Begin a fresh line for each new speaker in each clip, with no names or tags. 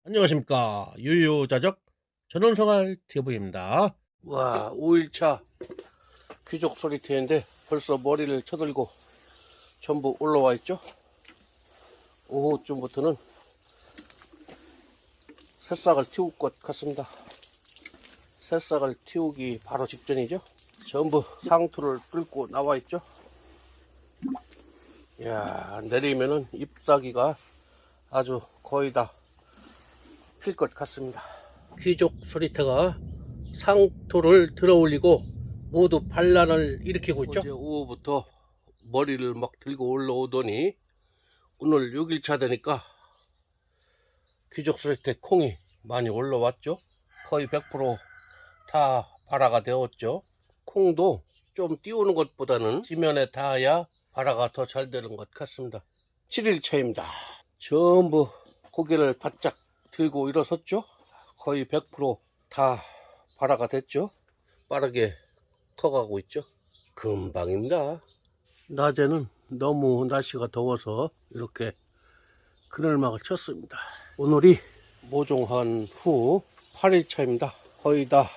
안녕하십니까. 유유자적 전원생활 TV입니다. 와, 5일차 귀족 소리터인데 벌써 머리를 쳐들고 전부 올라와 있죠. 오후쯤부터는 새싹을 틔울 것 같습니다. 새싹을 틔우기 바로 직전이죠. 전부 상투를 뚫고 나와 있죠. 이야, 내리면은 잎사귀가 아주 거의 다 필 것 같습니다. 귀족 소리터가 상토를 들어 올리고 모두 반란을 일으키고 있죠. 어제 오후부터 머리를 막 들고 올라오더니 오늘 6일차 되니까 귀족 소리터 콩이 많이 올라왔죠. 거의 100% 발화가 되었죠. 콩도 좀 띄우는 것보다는 지면에 닿아야 발화가 더 잘 되는 것 같습니다. 7일차입니다. 전부 고개를 바짝 들고 일어섰죠. 거의 100%다 발화가 됐죠. 빠르게 커가고 있죠. 금방입니다. 낮에는 너무 날씨가 더워서 이렇게 그늘막을 쳤습니다. 오늘이 모종한 후 8일차입니다. 거의 다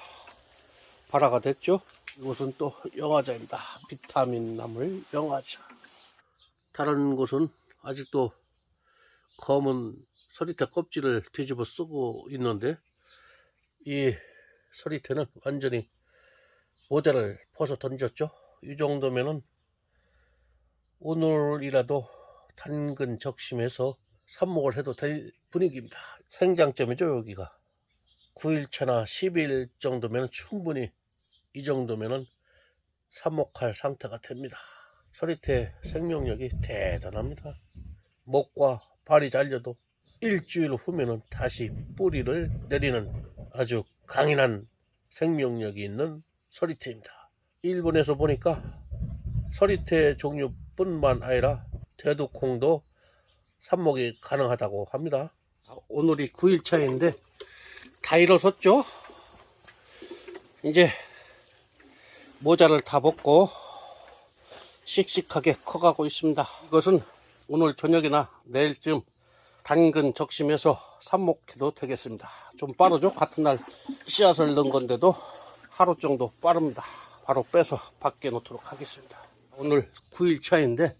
발화가 됐죠. 이곳은 또 영화자입니다. 비타민 나물 영화자. 다른 곳은 아직도 검은 서리태 껍질을 뒤집어 쓰고 있는데 이 서리태는 완전히 모자를 벗어 던졌죠. 이 정도면은 오늘이라도 당근 적심해서 삽목을 해도 될 분위기입니다. 생장점이죠. 여기가 9일차나 10일 정도면 충분히 이 정도면은 삽목할 상태가 됩니다. 서리태 생명력이 대단합니다. 목과 발이 잘려도 일주일 후면은 다시 뿌리를 내리는 아주 강인한 생명력이 있는 서리태입니다. 일본에서 보니까 서리태 종류뿐만 아니라 대두콩도 삽목이 가능하다고 합니다. 오늘이 9일차인데 다 일어섰죠. 이제 모자를 다 벗고 씩씩하게 커가고 있습니다. 이것은 오늘 저녁이나 내일쯤 당근 적심해서 삽목해도 되겠습니다. 좀 빠르죠? 같은 날 씨앗을 넣은 건데도 하루 정도 빠릅니다. 바로 빼서 밖에 놓도록 하겠습니다. 오늘 9일차인데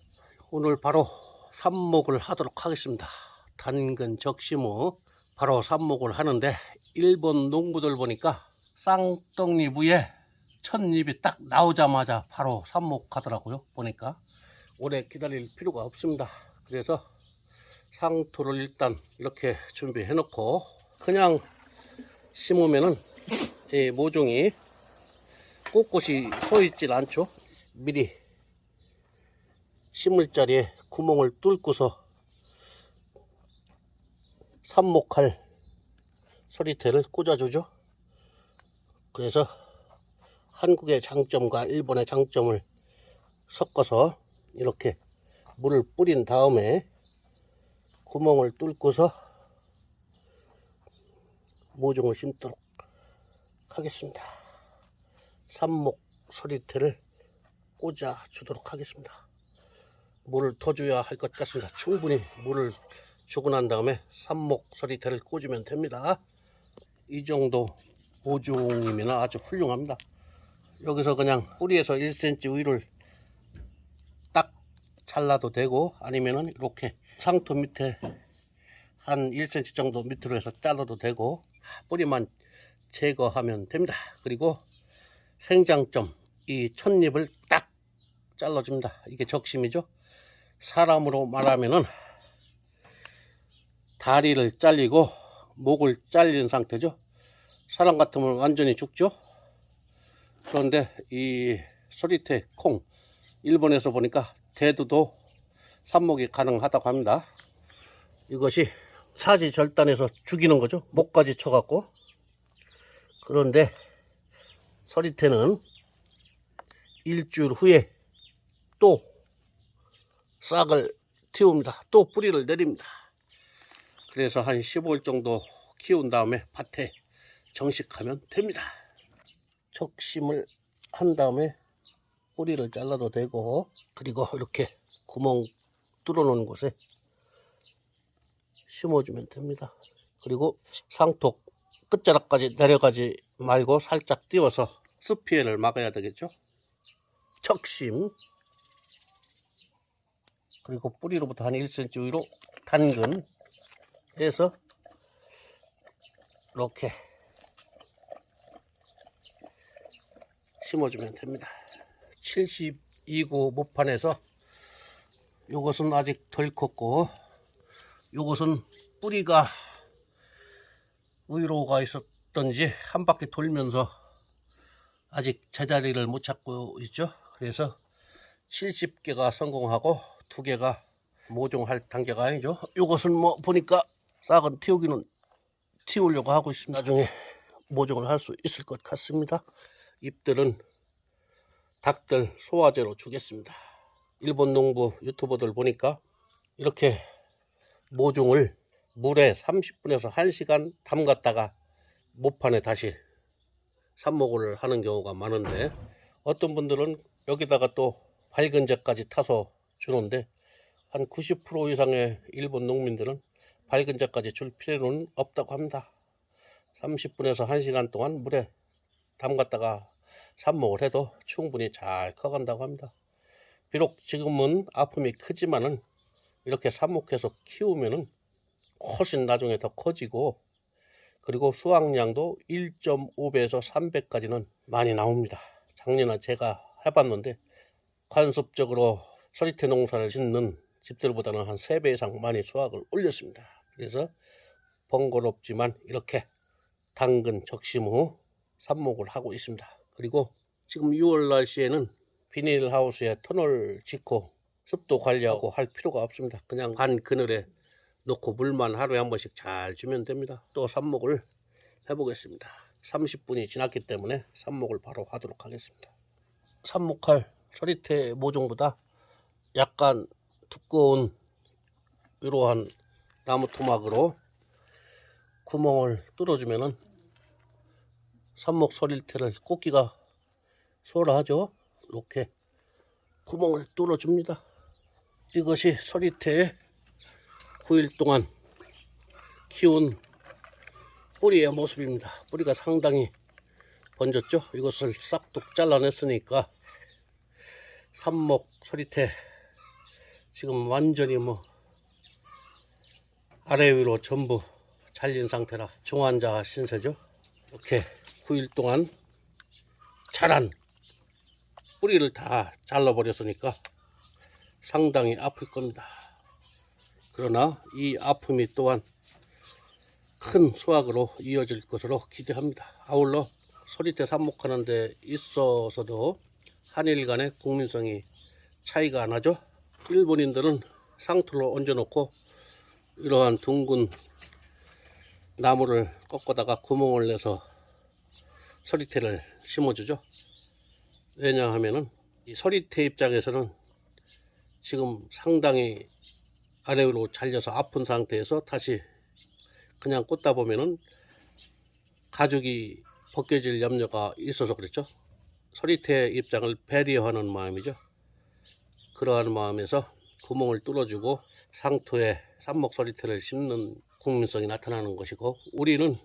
오늘 바로 삽목을 하도록 하겠습니다. 당근 적심 후 바로 삽목을 하는데 일본 농부들 보니까 쌍떡잎 위에 첫잎이 딱 나오자마자 바로 삽목하더라고요. 보니까 오래 기다릴 필요가 없습니다. 그래서 상토를 일단 이렇게 준비해 놓고 그냥 심으면은 이 모종이 꼿꼿이 서 있질 않죠. 미리 심을 자리에 구멍을 뚫고서 삽목할 서리태를 꽂아주죠. 그래서 한국의 장점과 일본의 장점을 섞어서 이렇게 물을 뿌린 다음에 구멍을 뚫고서 모종을 심도록 하겠습니다. 삽목 서리태를 꽂아 주도록 하겠습니다. 물을 더 줘야 할 것 같습니다. 충분히 물을 주고 난 다음에 삽목 서리태를 꽂으면 됩니다. 이 정도 모종이면 아주 훌륭합니다. 여기서 그냥 뿌리에서 1cm 위를 딱 잘라도 되고 아니면은 이렇게 상토 밑에 한 1cm 정도 밑으로 해서 잘라도 되고 뿌리만 제거하면 됩니다. 그리고 생장점 이 첫잎을 딱 잘라줍니다. 이게 적심이죠. 사람으로 말하면은 다리를 잘리고 목을 잘린 상태죠. 사람 같으면 완전히 죽죠. 그런데 이 서리태 콩 일본에서 보니까 대두도 삽목이 가능하다고 합니다. 이것이 사지 절단해서 죽이는 거죠. 목까지 쳐갖고. 그런데 서리태는 일주일 후에 또 싹을 틔웁니다. 또 뿌리를 내립니다. 그래서 한 15일 정도 키운 다음에 밭에 정식하면 됩니다. 적심을 한 다음에 뿌리를 잘라도 되고 그리고 이렇게 구멍 뚫어 놓은 곳에 심어주면 됩니다. 그리고 상톡 끝자락까지 내려가지 말고 살짝 띄워서 습 피해를 막아야 되겠죠. 적심, 그리고 뿌리로부터 한 1cm 위로 당근 해서 이렇게 심어주면 됩니다. 72구 모판에서 요것은 아직 덜 컸고, 요것은 뿌리가 위로가 있었던지 한 바퀴 돌면서 아직 제자리를 못 찾고 있죠. 그래서 70개가 성공하고 2개가 모종할 단계가 아니죠. 요것은 뭐 보니까 싹은 틔우기는 틔우려고 하고 있습니다. 나중에 모종을 할 수 있을 것 같습니다. 잎들은 닭들 소화제로 주겠습니다. 일본 농부 유튜버들 보니까 이렇게 모종을 물에 30분에서 1시간 담갔다가 모판에 다시 삽목을 하는 경우가 많은데, 어떤 분들은 여기다가 또 밝은제까지 타서 주는데, 한 90% 이상의 일본 농민들은 밝은제까지 줄 필요는 없다고 합니다. 30분에서 1시간 동안 물에 담갔다가 삽목을 해도 충분히 잘 커간다고 합니다. 비록 지금은 아픔이 크지만은 이렇게 삽목해서 키우면은 훨씬 나중에 더 커지고, 그리고 수확량도 1.5배에서 3배까지는 많이 나옵니다. 작년에 제가 해봤는데 관습적으로 서리태 농사를 짓는 집들보다는 한 3배 이상 많이 수확을 올렸습니다. 그래서 번거롭지만 이렇게 당근 적심 후 삽목을 하고 있습니다. 그리고 지금 6월 날씨에는 비닐하우스에 터널 짓고 습도 관리하고 할 필요가 없습니다. 그냥 반 그늘에 놓고 물만 하루에 한 번씩 잘 주면 됩니다. 또 삽목을 해보겠습니다. 30분이 지났기 때문에 삽목을 바로 하도록 하겠습니다. 삽목할 서리태 모종보다 약간 두꺼운 이러한 나무 토막으로 구멍을 뚫어주면은 삽목 서리태를 꽂기가 수월하죠. 이렇게 구멍을 뚫어줍니다. 이것이 서리태의 9일 동안 키운 뿌리의 모습입니다. 뿌리가 상당히 번졌죠. 이것을 싹둑 잘라냈으니까 삽목 서리태 지금 완전히 뭐 아래 위로 전부 잘린 상태라 중환자 신세죠. 이렇게 9일 동안 자란 뿌리를 다 잘라버렸으니까 상당히 아플 겁니다. 그러나 이 아픔이 또한 큰 수확으로 이어질 것으로 기대합니다. 아울러 서리태 삽목하는 데 있어서도 한일 간의 국민성이 차이가 나죠. 일본인들은 상토를 얹어놓고 이러한 둥근 나무를 꺾어다가 구멍을 내서 서리태를 심어주죠. 왜냐하면은 이 서리태 입장에서는 지금 상당히 아래 위로 잘려서 아픈 상태에서 다시 그냥 꽂다 보면은 가죽이 벗겨질 염려가 있어서 그렇죠. 서리태 입장을 배려하는 마음이죠. 그러한 마음에서 구멍을 뚫어주고 상토에 삽목 서리태를 심는 국민성이 나타나는 것이고, 우리는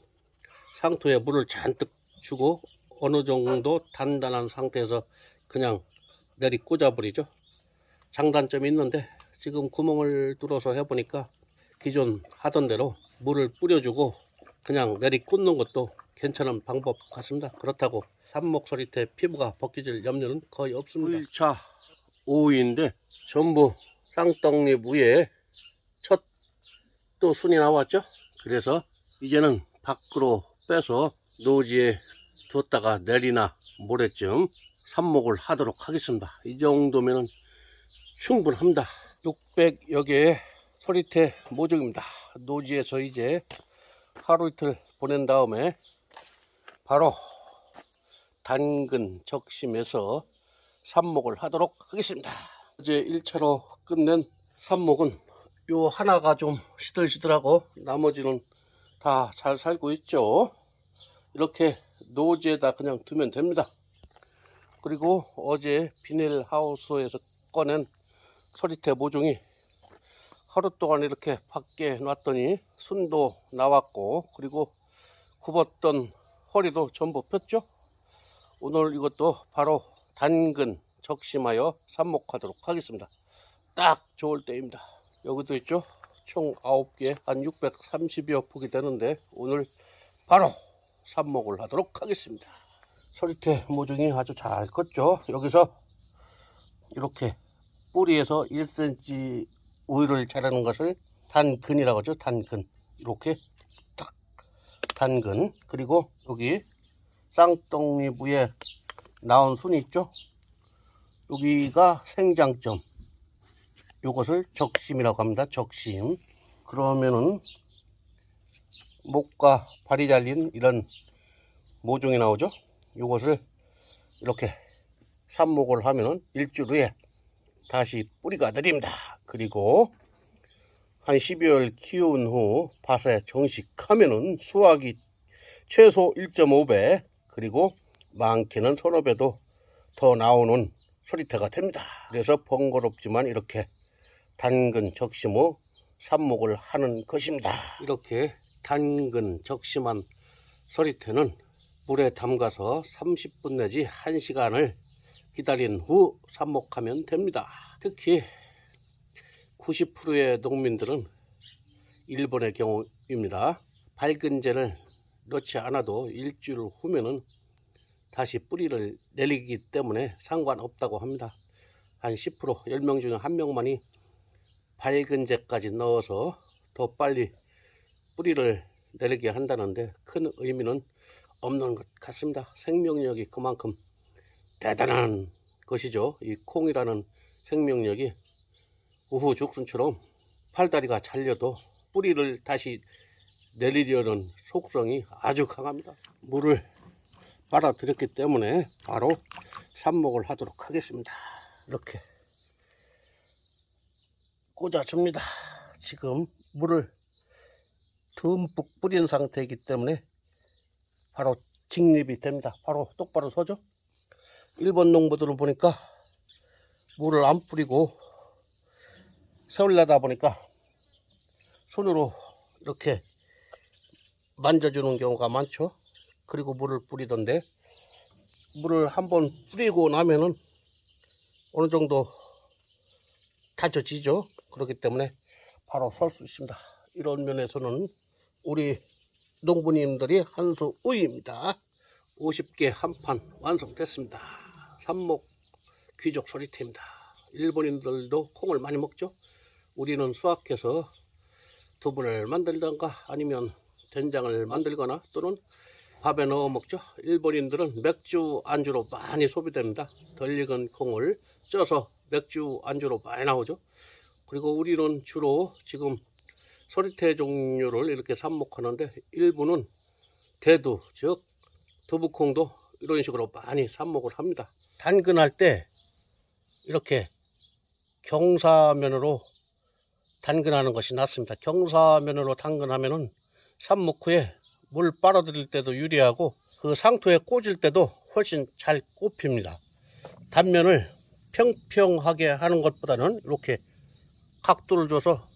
상토에 물을 잔뜩 주고 어느 정도 단단한 상태에서 그냥 내리 꽂아버리죠. 장단점이 있는데 지금 구멍을 뚫어서 해보니까 기존 하던 대로 물을 뿌려주고 그냥 내리 꽂는 것도 괜찮은 방법 같습니다. 그렇다고 삽목 서리태 피부가 벗겨질 염려는 거의 없습니다. 9일차 오후인데 전부 쌍떡잎 위에 첫 또 순이 나왔죠. 그래서 이제는 밖으로 빼서 노지에 뒀다가 내리나 모레쯤 삽목을 하도록 하겠습니다. 이 정도면 충분합니다. 600여 개의 서리태 모종입니다. 노지에서 이제 하루 이틀 보낸 다음에 바로 당근 적심해서 삽목을 하도록 하겠습니다. 어제 1차로 끝낸 삽목은 요 하나가 좀 시들시들하고 나머지는 다 잘 살고 있죠. 이렇게 노지에다 그냥 두면 됩니다. 그리고 어제 비닐하우스에서 꺼낸 서리태 모종이 하루 동안 이렇게 밖에 놨더니 순도 나왔고, 그리고 굽었던 허리도 전부 폈죠. 오늘 이것도 바로 당근 적심하여 삽목하도록 하겠습니다. 딱 좋을 때입니다. 여기도 있죠. 총 9개, 한 630여 폭이 되는데 오늘 바로 삽목을 하도록 하겠습니다. 서리태 모종이 아주 잘 컸죠. 여기서 이렇게 뿌리에서 1cm 우위를 자라는 것을 단근이라고 하죠. 단근. 이렇게 딱 단근. 그리고 여기 쌍떡잎 위에 나온 순이 있죠. 여기가 생장점. 요것을 적심이라고 합니다. 적심. 그러면은 목과 발이 잘린 이런 모종이 나오죠. 요것을 이렇게 삽목을 하면은 일주일 후에 다시 뿌리가 내립니다. 그리고 한 12월 키운 후 밭에 정식하면은 수확이 최소 1.5배, 그리고 많게는 서너 배도 더 나오는 서리태가 됩니다. 그래서 번거롭지만 이렇게 당근 적심 후 삽목을 하는 것입니다. 이렇게 당근 적심한 서리태는 물에 담가서 30분 내지 1시간을 기다린 후 삽목하면 됩니다. 특히 90%의 농민들은 일본의 경우입니다. 밝은재를 넣지 않아도 일주일 후면은 다시 뿌리를 내리기 때문에 상관없다고 합니다. 한 10%, 10명 중에 1명만이 밝은재까지 넣어서 더 빨리 뿌리를 내리게 한다는데 큰 의미는 없는 것 같습니다. 생명력이 그만큼 대단한 것이죠. 이 콩이라는 생명력이 우후죽순처럼 팔다리가 잘려도 뿌리를 다시 내리려는 속성이 아주 강합니다. 물을 빨아들였기 때문에 바로 삽목을 하도록 하겠습니다. 이렇게 꽂아줍니다. 지금 물을 듬뿍 뿌린 상태이기 때문에 바로 직립이 됩니다. 바로 똑바로 서죠. 일본 농부들은 보니까 물을 안 뿌리고 세우려다 보니까 손으로 이렇게 만져주는 경우가 많죠. 그리고 물을 뿌리던데, 물을 한번 뿌리고 나면은 어느 정도 다져지죠. 그렇기 때문에 바로 설 수 있습니다. 이런 면에서는 우리 농부님들이 한 수 우위입니다. 50개 한 판 완성됐습니다. 삽목 귀족 서리태입니다. 일본인들도 콩을 많이 먹죠. 우리는 수확해서 두부를 만들던가 아니면 된장을 만들거나 또는 밥에 넣어 먹죠. 일본인들은 맥주 안주로 많이 소비됩니다. 덜 익은 콩을 쪄서 맥주 안주로 많이 나오죠. 그리고 우리는 주로 지금 서리태 종류를 이렇게 삽목하는데, 일부는 대두, 즉 두부콩도 이런 식으로 많이 삽목을 합니다. 당근할 때 이렇게 경사면으로 당근하는 것이 낫습니다. 경사면으로 당근하면은 삽목 후에 물 빨아들일 때도 유리하고 그 상토에 꽂을 때도 훨씬 잘 꼽힙니다. 단면을 평평하게 하는 것보다는 이렇게 각도를 줘서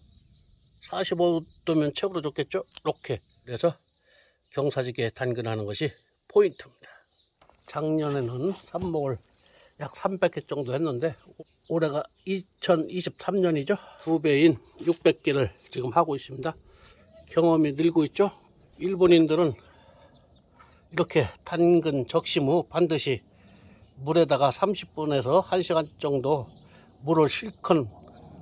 45도면 최고로 좋겠죠. 이렇게 그래서 경사지게 당근하는 것이 포인트입니다. 작년에는 삽목을 약 300개 정도 했는데 올해가 2023년이죠. 2배인 600개를 지금 하고 있습니다. 경험이 늘고 있죠. 일본인들은 이렇게 당근 적심 후 반드시 물에다가 30분에서 1시간 정도 물을 실컷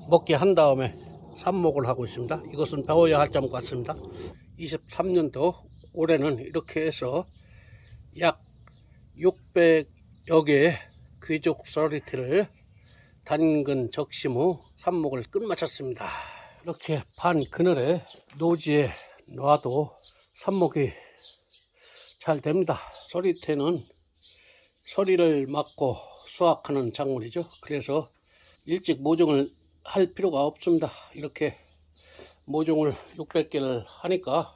먹게 한 다음에 삽목을 하고 있습니다. 이것은 배워야 할 점 같습니다. 23년도 올해는 이렇게 해서 약 600여 개의 귀족 서리태를 당근 적심 후 삽목을 끝마쳤습니다. 이렇게 반 그늘에 노지에 놔도 삽목이 잘 됩니다. 서리태는 서리를 맞고 수확하는 작물이죠. 그래서 일찍 모종을 할 필요가 없습니다. 이렇게 모종을 600개를 하니까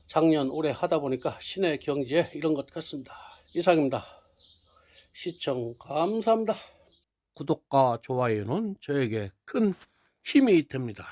작년 올해 하다 보니까 신의 경지에 이런 것 같습니다. 이상입니다. 시청 감사합니다. 구독과 좋아요는 저에게 큰 힘이 됩니다.